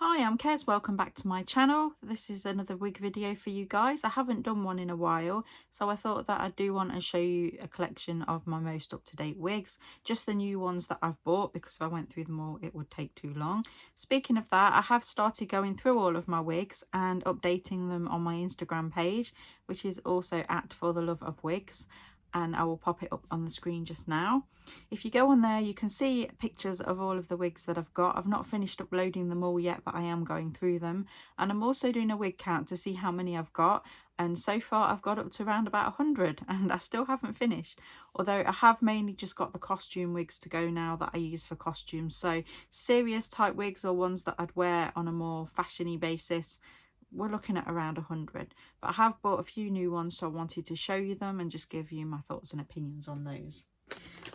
Hi, I'm Kez. Welcome back to my channel. This is another wig video for you guys. I haven't done one in a while, so I thought that I'd do one and show you a collection of my most up-to-date wigs, just the new ones that I've bought, because if I went through them all it would take too long. Speaking of that, I have started going through all of my wigs and updating them on my Instagram page, which is also at For The Love of Wigs, and I will pop it up on the screen just now. If you go on there, you can see pictures of all of the wigs that I've got. I've not finished uploading them all yet, but I am going through them, and I'm also doing a wig count to see how many I've got, and so far I've got up to around about 100 and I still haven't finished, although I have mainly just got the costume wigs to go now that I use for costumes. So serious type wigs or ones that I'd wear on a more fashiony basis, we're looking at around 100, but I have bought a few new ones, so I wanted to show you them and just give you my thoughts and opinions on those.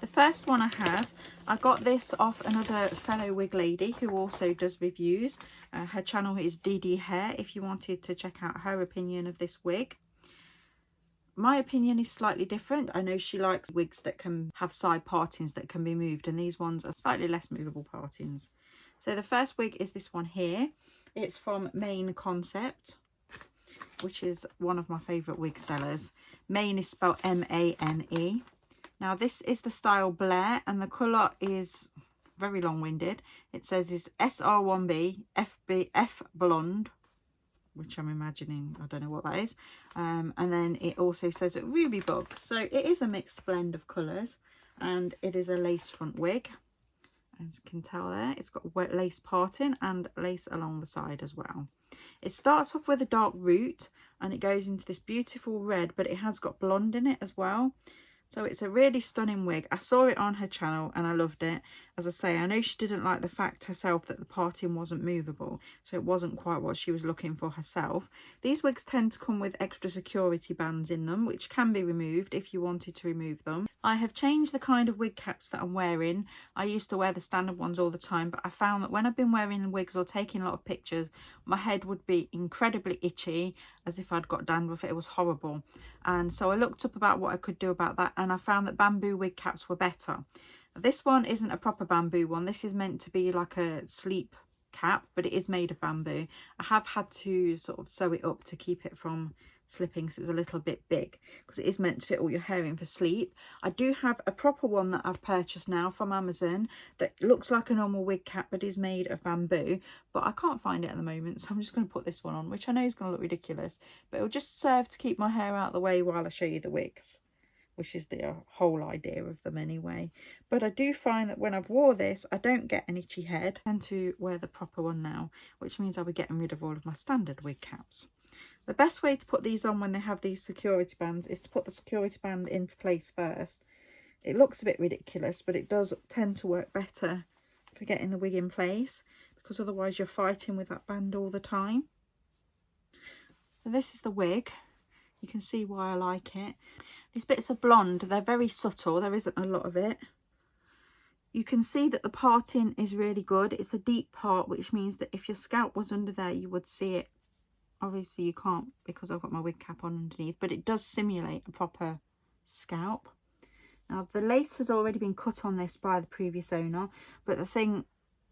The first one I got this off another fellow wig lady who also does reviews. Her channel is DD Hair if you wanted to check out her opinion of this wig. My opinion is slightly different. I know she likes wigs that can have side partings that can be moved, and these ones are slightly less movable partings. So the first wig is this one here. It's from Main Concept, which is one of my favourite wig sellers. Main is spelled M-A-N-E. Now this is the style Blair, and the colour is very long-winded. It says it's SR1B F Blonde, which I'm imagining, I don't know what that is. And then it also says Ruby Bug. So it is a mixed blend of colours, and it is a lace front wig. As you can tell there, it's got wet lace parting and lace along the side as well. It starts off with a dark root and it goes into this beautiful red, but it has got blonde in it as well. So it's a really stunning wig. I saw it on her channel and I loved it. As I say, I know she didn't like the fact herself that the parting wasn't movable, so it wasn't quite what she was looking for herself. These wigs tend to come with extra security bands in them, which can be removed if you wanted to remove them. I have changed the kind of wig caps that I'm wearing. I used to wear the standard ones all the time, but I found that when I've been wearing wigs or taking a lot of pictures, my head would be incredibly itchy, as if I'd got dandruff. It was horrible. And so I looked up about what I could do about that, and I found that bamboo wig caps were better. This one isn't a proper bamboo one. This is meant to be like a sleep cap, but it is made of bamboo. I have had to sort of sew it up to keep it from slipping, because it was a little bit big, because it is meant to fit all your hair in for sleep. I do have a proper one that I've purchased now from Amazon that looks like a normal wig cap but is made of bamboo, but I can't find it at the moment, so I'm just going to put this one on, which I know is going to look ridiculous, but it'll just serve to keep my hair out of the way while I show you the wigs, which is the whole idea of them anyway. But I do find that when I've wore this, I don't get an itchy head. I tend to wear the proper one now, which means I'll be getting rid of all of my standard wig caps. The best way to put these on when they have these security bands is to put the security band into place first. It looks a bit ridiculous, but it does tend to work better for getting the wig in place, because otherwise you're fighting with that band all the time. So this is the wig. You can see why I like it. These bits of blonde, they're very subtle. There isn't a lot of it. You can see that the parting is really good. It's a deep part, which means that if your scalp was under there, you would see it. Obviously you can't because I've got my wig cap on underneath, but it does simulate a proper scalp. Now the lace has already been cut on this by the previous owner, but the thing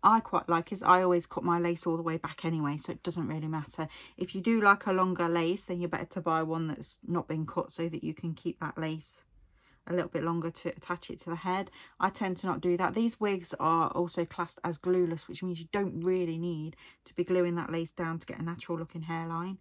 I quite like is I always cut my lace all the way back anyway, so it doesn't really matter. If you do like a longer lace, then you're better to buy one that's not been cut, so that you can keep that lace a little bit longer to attach it to the head. I tend to not do that. These wigs are also classed as glueless, which means you don't really need to be gluing that lace down to get a natural looking hairline.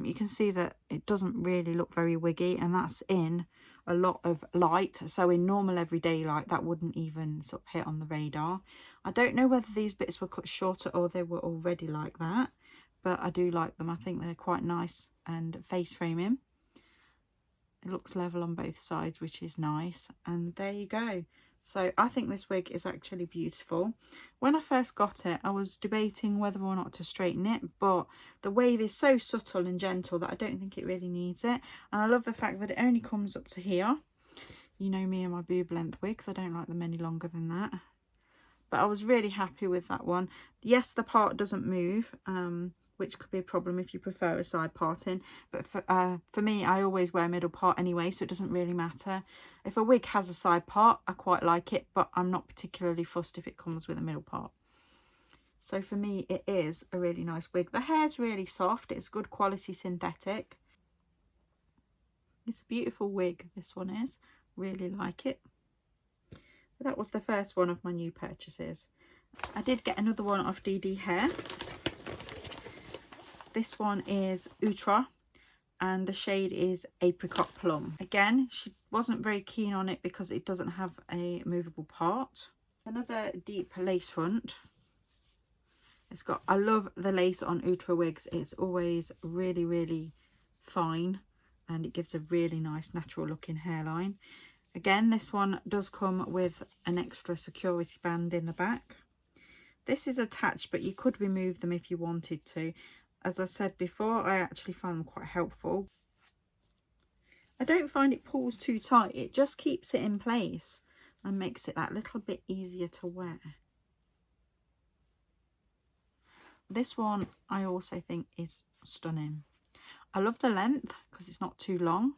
You can see that it doesn't really look very wiggy, and that's in a lot of light. So in normal everyday light, that wouldn't even sort of hit on the radar. I don't know whether these bits were cut shorter or they were already like that, but I do like them. I think they're quite nice and face framing. It looks level on both sides, which is nice, and there you go. So I think this wig is actually beautiful. When I first got it, I was debating whether or not to straighten it, but the wave is so subtle and gentle that I don't think it really needs it. And I love the fact that it only comes up to here. You know me and my boob length wigs, I don't like them any longer than that. But I was really happy with that one. Yes, the part doesn't move, which could be a problem if you prefer a side parting, but for me, I always wear middle part anyway, so it doesn't really matter. If a wig has a side part, I quite like it, but I'm not particularly fussed if it comes with a middle part. So for me, it is a really nice wig. The hair's really soft. It's good quality synthetic. It's a beautiful wig, this one is. Really like it. But that was the first one of my new purchases. I did get another one off DD Hair. This one is Ultra, and the shade is Apricot Plum. Again, she wasn't very keen on it because it doesn't have a movable part. Another deep lace front. It's got, I love the lace on Ultra wigs. It's always really, really fine, and it gives a really nice natural looking hairline. Again, this one does come with an extra security band in the back. This is attached, but you could remove them if you wanted to. As I said before, I actually find them quite helpful. I don't find it pulls too tight. It just keeps it in place and makes it that little bit easier to wear. This one I also think is stunning. I love the length because it's not too long.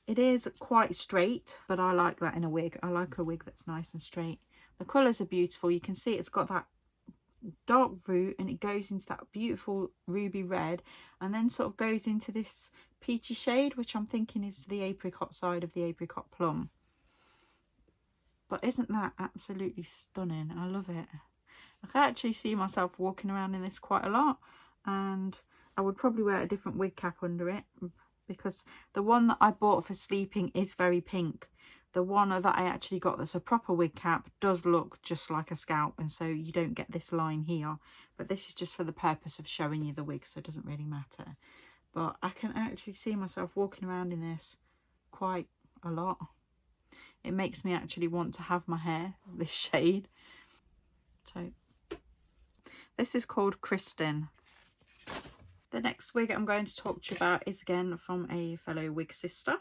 It is quite straight, but I like that in a wig. I like a wig that's nice and straight. The colours are beautiful. You can see it's got that dark root and it goes into that beautiful ruby red, and then sort of goes into this peachy shade, which I'm thinking is the apricot side of the Apricot Plum. But isn't that absolutely stunning? I love it. I can actually see myself walking around in this quite a lot, and I would probably wear a different wig cap under it, because the one that I bought for sleeping is very pink. The one that I actually got that's a proper wig cap does look just like a scalp, and so you don't get this line here. But this is just for the purpose of showing you the wig, so it doesn't really matter. But I can actually see myself walking around in this quite a lot. It makes me actually want to have my hair this shade. So this is called Kristen. The next wig I'm going to talk to you about is again from a fellow wig sister.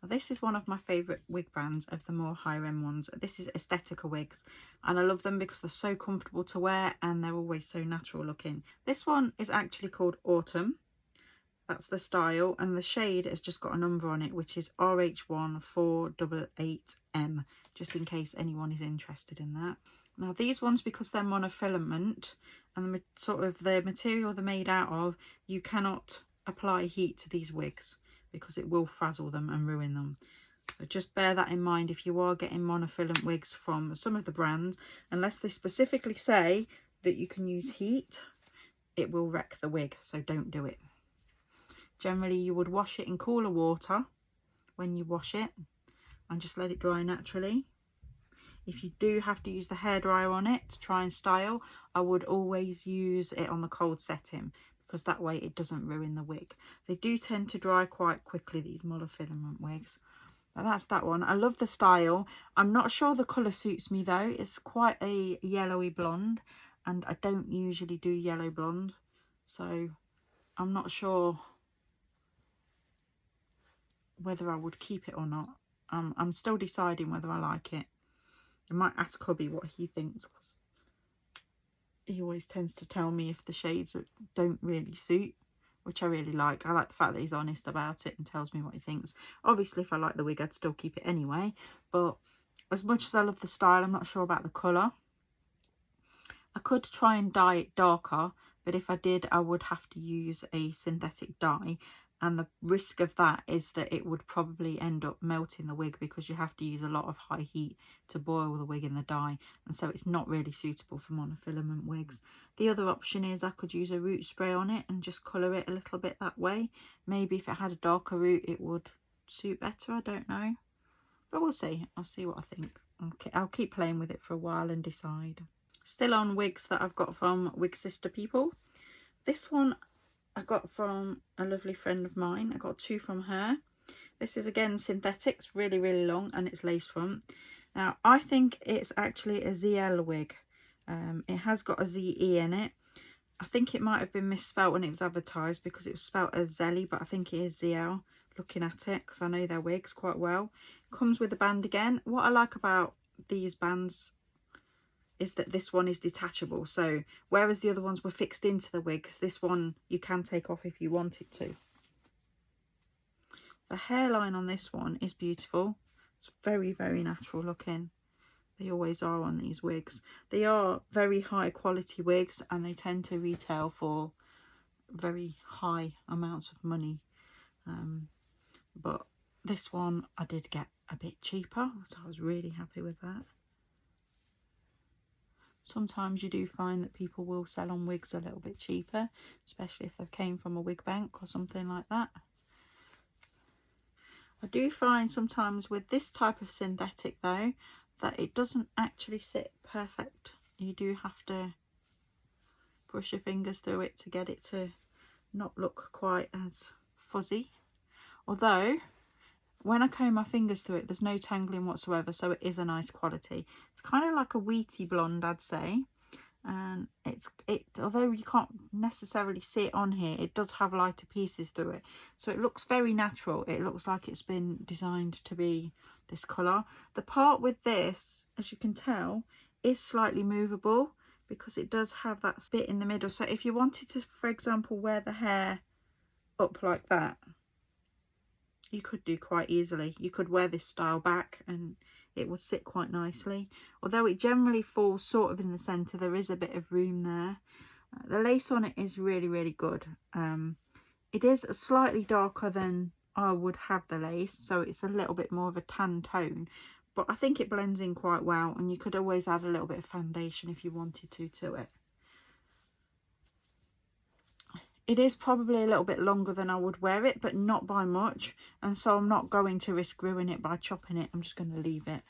Now, this is one of my favourite wig brands of the more higher end ones. This is Aesthetica wigs, and I love them because they're so comfortable to wear and they're always so natural looking. This one is actually called Autumn. That's the style, and the shade has just got a number on it, which is RH14888M, just in case anyone is interested in that. Now these ones, because they're monofilament and the material they're made out of, you cannot apply heat to these wigs because it will frazzle them and ruin them. So just bear that in mind if you are getting monofilament wigs from some of the brands. Unless they specifically say that you can use heat, it will wreck the wig, so don't do it. Generally you would wash it in cooler water when you wash it and just let it dry naturally. If you do have to use the hairdryer on it to try and style, I would always use it on the cold setting, because that way it doesn't ruin the wig. They do tend to dry quite quickly, these monofilament wigs. But that's that one. I love the style. I'm not sure the colour suits me though. It's quite a yellowy blonde, and I don't usually do yellow blonde, so I'm not sure whether I would keep it or not. I'm still deciding whether I like it. I might ask hubby what he thinks, because he always tends to tell me if the shades don't really suit, which I really like. I like the fact that he's honest about it and tells me what he thinks. Obviously, if I like the wig, I'd still keep it anyway. But as much as I love the style, I'm not sure about the colour. I could try and dye it darker, but if I did, I would have to use a synthetic dye. And the risk of that is that it would probably end up melting the wig, because you have to use a lot of high heat to boil the wig in the dye, and so it's not really suitable for monofilament wigs. The other option is I could use a root spray on it and just colour it a little bit that way. Maybe if it had a darker root it would suit better, I don't know, but we'll see. I'll see what I think. I'll keep playing with it for a while and decide. Still on wigs that I've got from Wig Sister people. This one I got from a lovely friend of mine. I got two from her. This is again synthetic. It's really, really long, and it's lace front. Now, I think it's actually a ZL wig. It has got a ZE in it. I think it might have been misspelt when it was advertised, because it was spelt as Zelly, but I think it is ZL, looking at it, because I know their wigs quite well. Comes with a band again. What I like about these bands is that this one is detachable, so whereas the other ones were fixed into the wigs, this one you can take off if you wanted to. The hairline on this one is beautiful. It's very, very natural looking. They always are on these wigs. They are very high quality wigs, and they tend to retail for very high amounts of money. But this one I did get a bit cheaper, so I was really happy with that. Sometimes you do find that people will sell on wigs a little bit cheaper, especially if they came from a wig bank or something like that. I do find sometimes with this type of synthetic though, that it doesn't actually sit perfect. You do have to push your fingers through it to get it to not look quite as fuzzy. Although when I comb my fingers through it, there's no tangling whatsoever, so it is a nice quality. It's kind of like a wheaty blonde, I'd say. And although you can't necessarily see it on here, it does have lighter pieces through it, so it looks very natural. It looks like it's been designed to be this colour. The part with this, as you can tell, is slightly movable because it does have that bit in the middle. So if you wanted to, for example, wear the hair up like that, you could do quite easily. You could wear this style back and it would sit quite nicely. Although it generally falls sort of in the centre, there is a bit of room there. The lace on it is really, really good. It is slightly darker than I would have the lace, so it's a little bit more of a tan tone, but I think it blends in quite well, and you could always add a little bit of foundation if you wanted to it. It is probably a little bit longer than I would wear it, but not by much, and so I'm not going to risk ruining it by chopping it. I'm just going to leave it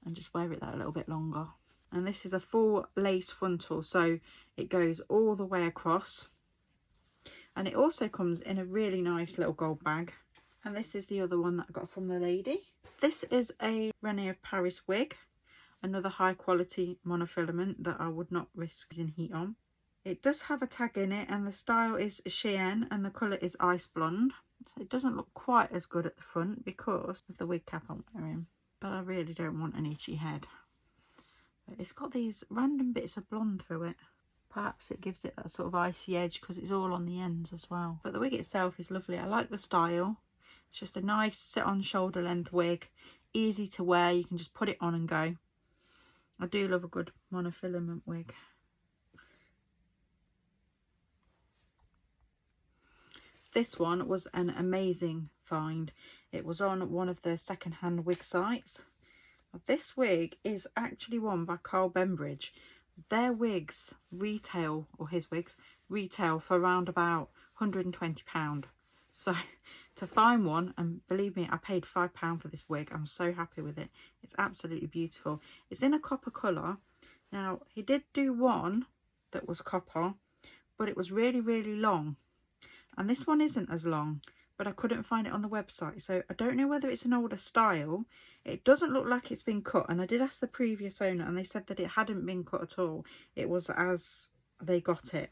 and just wear it that a little bit longer. And this is a full lace frontal, so it goes all the way across, and it also comes in a really nice little gold bag. And this is the other one that I got from the lady. This is a Rene of Paris wig, another high quality monofilament that I would not risk using heat on. It does have a tag in it, and the style is Cheyenne, and the colour is Ice Blonde. So it doesn't look quite as good at the front because of the wig cap I'm wearing, but I really don't want an itchy head. But it's got these random bits of blonde through it. Perhaps it gives it that sort of icy edge because it's all on the ends as well. But the wig itself is lovely. I like the style. It's just a nice sit on shoulder length wig, easy to wear. You can just put it on and go. I do love a good monofilament wig. This one was an amazing find. It was on one of the second-hand wig sites. This wig is actually one by Carl Bembridge. Their wigs retail, or his wigs retail, for around about £120. So to find one, and believe me, I paid £5 for this wig. I'm so happy with it. It's absolutely beautiful. It's in a copper colour. Now, he did do one that was copper, but it was really, really long. And this one isn't as long, but I couldn't find it on the website. So I don't know whether it's an older style. It doesn't look like it's been cut. And I did ask the previous owner, and they said that it hadn't been cut at all. It was as they got it.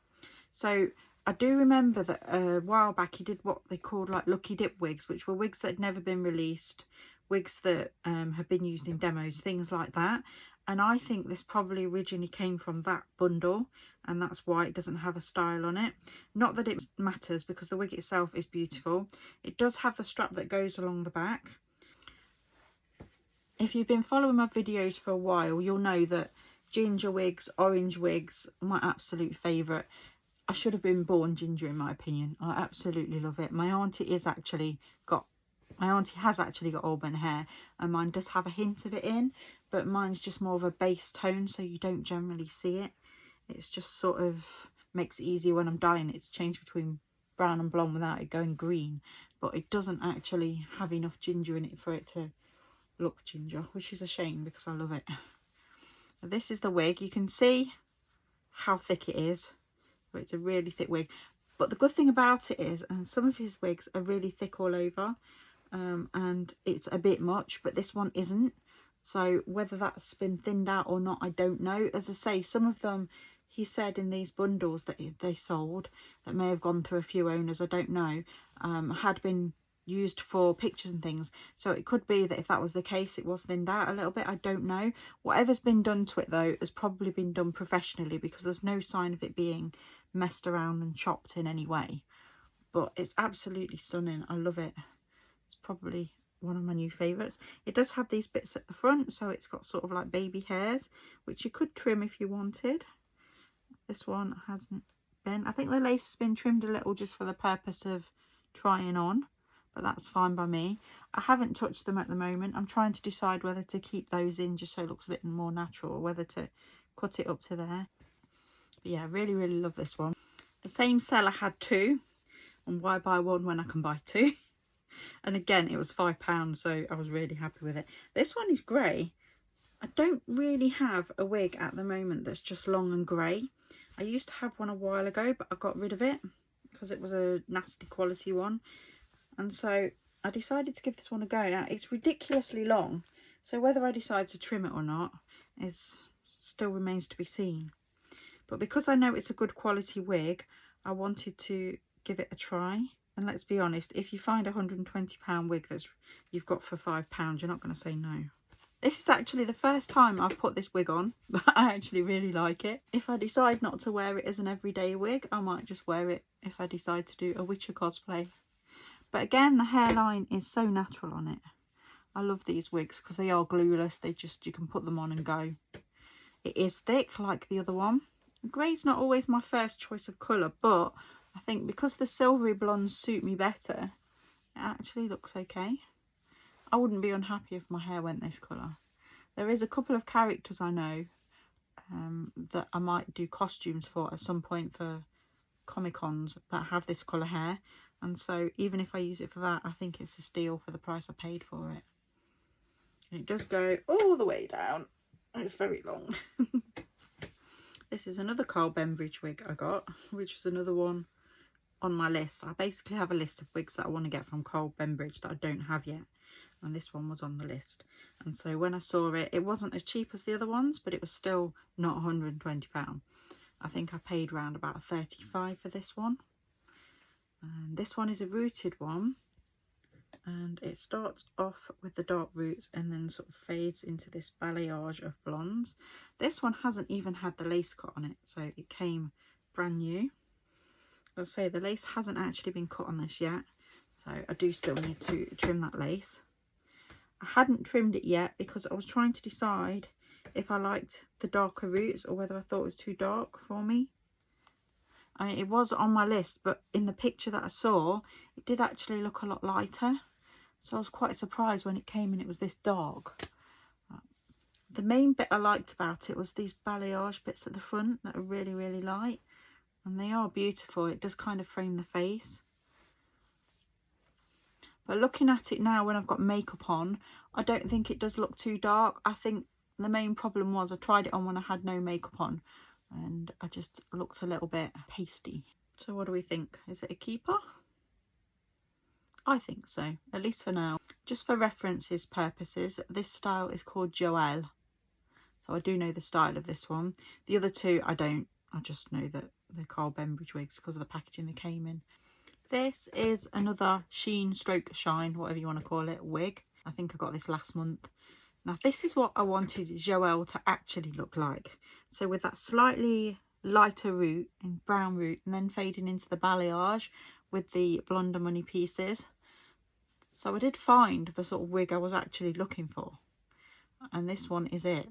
So I do remember that a while back he did what they called like lucky dip wigs, which were wigs that had never been released, wigs that have been used in demos, things like that. And I think this probably originally came from that bundle, and that's why it doesn't have a style on it. Not that it matters, because the wig itself is beautiful. It does have the strap that goes along the back. If you've been following my videos for a while, you'll know that ginger wigs, orange wigs, my absolute favourite. I should have been born ginger in my opinion. I absolutely love it. My auntie has actually got auburn hair, and mine does have a hint of it in, but mine's just more of a base tone, so you don't generally see it. It's just sort of makes it easier when I'm dyeing it to change between brown and blonde without it going green, but it doesn't actually have enough ginger in it for it to look ginger, which is a shame because I love it. This is the wig. You can see how thick it is. It's a really thick wig, but the good thing about it is, and some of his wigs are really thick all over, and it's a bit much, but this one isn't. So whether that's been thinned out or not, I don't know. As I say, some of them, he said in these bundles that they sold, that may have gone through a few owners, I don't know, had been used for pictures and things. So it could be that if that was the case, it was thinned out a little bit. I don't know. Whatever's been done to it though has probably been done professionally, because there's no sign of it being messed around and chopped in any way. But it's absolutely stunning. I love it. It's probably one of my new favourites. It does have these bits at the front, so it's got sort of like baby hairs, which you could trim if you wanted. This one hasn't been. I think the lace has been trimmed a little just for the purpose of trying on, but that's fine by me. I haven't touched them at the moment. I'm trying to decide whether to keep those in just so it looks a bit more natural, or whether to cut it up to there. But yeah, really love this one. The same seller had two, and why buy one when I can buy two? And again, it was £5, so I was really happy with it. This one is grey. I don't really have a wig at the moment that's just long and grey. I used to have one a while ago, but I got rid of it because it was a nasty quality one. And so I decided to give this one a go. Now, it's ridiculously long, so whether I decide to trim it or not still remains to be seen. But because I know it's a good quality wig, I wanted to give it a try. And let's be honest, if you find a £120 wig that's you've got for £5, you're not going to say no. This is actually the first time I've put this wig on, but I actually really like it. If I decide not to wear it as an everyday wig, I might just wear it if I decide to do a Witcher cosplay. But again, the hairline is so natural on it. I love these wigs because they are glueless. You can put them on and go. It is thick like the other one. Grey's not always my first choice of colour, but I think because the silvery blondes suit me better, it actually looks okay. I wouldn't be unhappy if my hair went this colour. There is a couple of characters I know that I might do costumes for at some point for Comic-Cons that have this colour hair. And so even if I use it for that, I think it's a steal for the price I paid for it. And it does go all the way down. It's very long. This is another Carl Bembridge wig I got, which was another one on my list. I basically have a list of wigs that I want to get from Carl Bembridge that I don't have yet. And this one was on the list. And so when I saw it, it wasn't as cheap as the other ones, but it was still not £120. I think I paid around about £35 for this one. And this one is a rooted one. And it starts off with the dark roots and then sort of fades into this balayage of blondes. This one hasn't even had the lace cut on it, so it came brand new. I'll say the lace hasn't actually been cut on this yet, so I do still need to trim that lace. I hadn't trimmed it yet because I was trying to decide if I liked the darker roots or whether I thought it was too dark for me. It was on my list, but in the picture that I saw, it did actually look a lot lighter. So I was quite surprised when it came and it was this dark. The main bit I liked about it was these balayage bits at the front that are really light. And they are beautiful. It does kind of frame the face. But looking at it now when I've got makeup on, I don't think it does look too dark. I think the main problem was I tried it on when I had no makeup on. And I just looked a little bit pasty. So what do we think? Is it a keeper? I think so, at least for now. Just for references purposes, this style is called Joelle. So I do know the style of this one. The other two I don't. I just know that they're Carl Bembridge wigs because of the packaging they came in. This is another sheen stroke shine, whatever you want to call it, wig. I think I got this last month. Now this is what I wanted Joelle to actually look like. So with that slightly lighter root and brown root and then fading into the balayage with the blonde money pieces. So I did find the sort of wig I was actually looking for. And this one is it.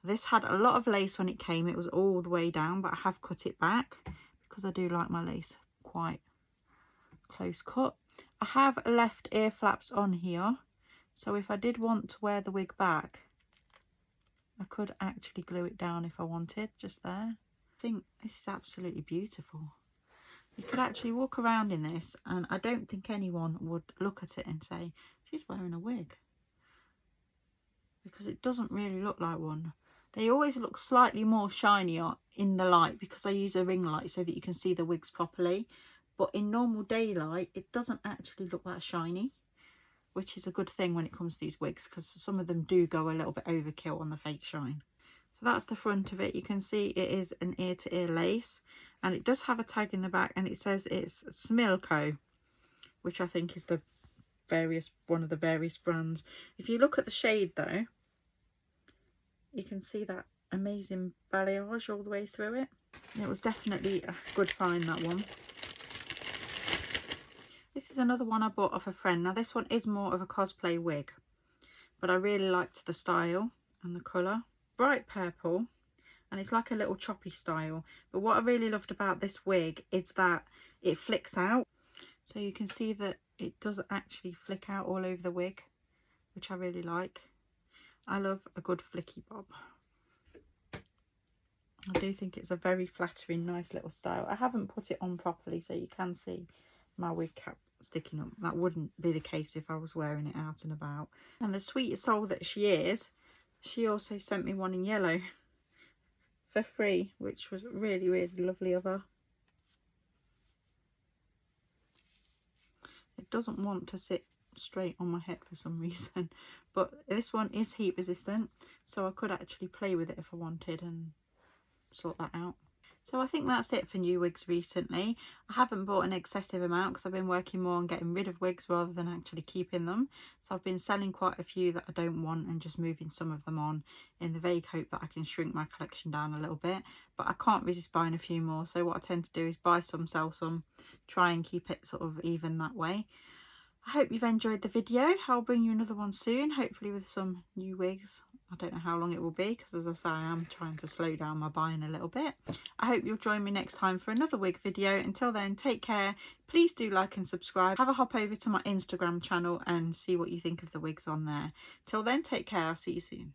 This had a lot of lace when it came. It was all the way down, but I have cut it back because I do like my lace quite close cut. I have left ear flaps on here. So if I did want to wear the wig back, I could actually glue it down if I wanted, just there. I think this is absolutely beautiful. You could actually walk around in this and I don't think anyone would look at it and say, she's wearing a wig. Because it doesn't really look like one. They always look slightly more shinier in the light because I use a ring light so that you can see the wigs properly. But in normal daylight, it doesn't actually look that shiny, which is a good thing when it comes to these wigs because some of them do go a little bit overkill on the fake shine. So that's the front of it. You can see it is an ear-to-ear lace and it does have a tag in the back and it says it's Smilko, which I think is one of the various brands. If you look at the shade though, you can see that amazing balayage all the way through it. It was definitely a good find, that one. This is another one I bought off a friend. Now this one is more of a cosplay wig, but I really liked the style and the colour. Bright purple, and it's like a little choppy style. But what I really loved about this wig is that it flicks out. So you can see that it does actually flick out all over the wig, which I really like. I love a good flicky bob. I do think it's a very flattering, nice little style. I haven't put it on properly, so you can see my wig cap sticking up. That wouldn't be the case if I was wearing it out and about. And the sweet soul that she is, she also sent me one in yellow for free, which was really, really lovely of her. It doesn't want to sit straight on my head for some reason, but this one is heat resistant, so I could actually play with it if I wanted and sort that out. So I think that's it for new wigs recently. I haven't bought an excessive amount because I've been working more on getting rid of wigs rather than actually keeping them. So I've been selling quite a few that I don't want and just moving some of them on in the vague hope that I can shrink my collection down a little bit. But I can't resist buying a few more. So what I tend to do is buy some, sell some, try and keep it sort of even that way. I hope you've enjoyed the video. I'll bring you another one soon, hopefully with some new wigs. I don't know how long it will be because, as I say, I am trying to slow down my buying a little bit. I hope you'll join me next time for another wig video. Until then, take care. Please do like and subscribe. Have a hop over to my Instagram channel and see what you think of the wigs on there. Till then, take care. I'll see you soon.